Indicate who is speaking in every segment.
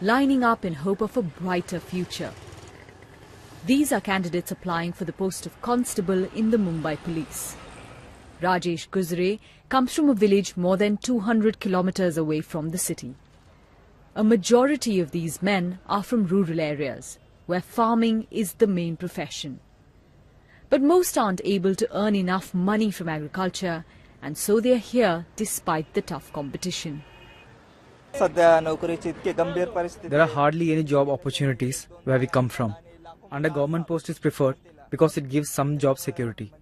Speaker 1: lining up in hope of a brighter future. These are candidates applying for the post of constable in the Mumbai police. Rajesh Guzre comes from a village more than 200 kilometers away from the city. A majority of these men are from rural areas, where farming is the main profession. But most aren't able to earn enough money from agriculture, and so they are here despite the tough competition.
Speaker 2: There
Speaker 3: are hardly any job opportunities where we come from, and a government post is preferred because it gives some job security.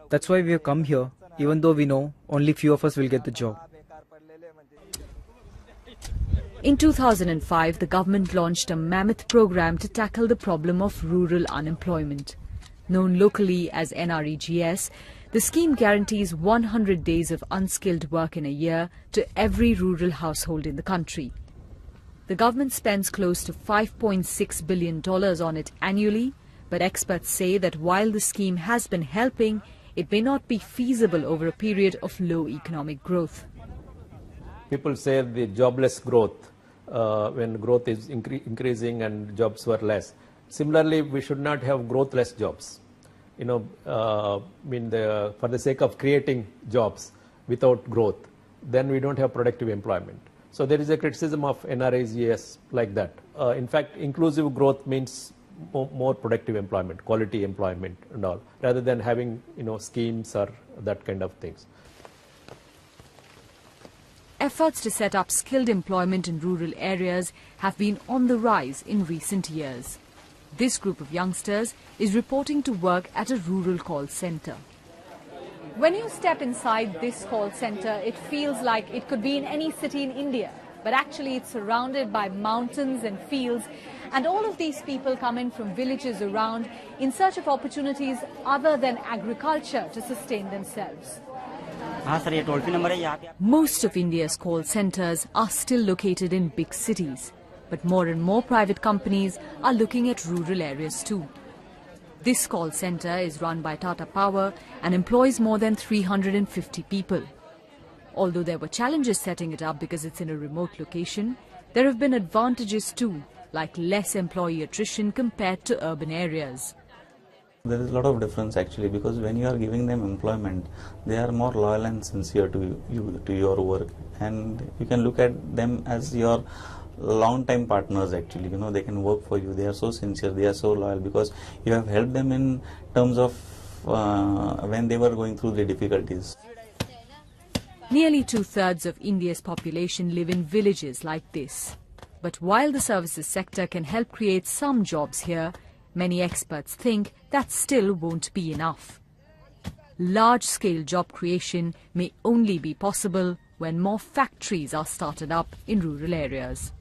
Speaker 3: That's why we have come here, even though we know only few of us will get the job.
Speaker 1: In 2005, the government launched a mammoth program to tackle the problem of rural unemployment. Known locally as NREGS, the scheme guarantees 100 days of unskilled work in a year to every rural household in the country. The government spends close to $5.6 billion on it annually, but experts say that while the scheme has been helping, it may not be feasible over a period of low economic growth.
Speaker 4: People say the jobless growth, when growth is increasing and jobs were less. Similarly, we should not have growthless jobs. For the sake of creating jobs without growth, then we don't have productive employment. So there is a criticism of NREGS like that. In fact, inclusive growth means more productive employment, quality employment and all, rather than having schemes or that kind of things.
Speaker 1: Efforts to set up skilled employment in rural areas have been on the rise in recent years. This group of youngsters is reporting to work at a rural call center. When you step inside this call center, it feels like it could be in any city in India. But actually it's surrounded by mountains and fields, and all of these people come in from villages around in search of opportunities other than agriculture to sustain themselves. Most of India's call centers are still located in big cities, but more and more private companies are looking at rural areas too. This call center is run by Tata Power and employs more than 350 people. Although there were challenges setting it up because it's in a remote location, there have been advantages too, like less employee attrition compared to urban areas.
Speaker 5: There is a lot of difference actually, because when you are giving them employment, they are more loyal and sincere to you, to your work, and you can look at them as your long-time partners actually. They can work for you. They are so sincere, they are so loyal, because you have helped them in terms of when they were going through the difficulties.
Speaker 1: Nearly 2/3 of India's population live in villages like this. But while the services sector can help create some jobs here, many experts think that still won't be enough. Large-scale job creation may only be possible when more factories are started up in rural areas.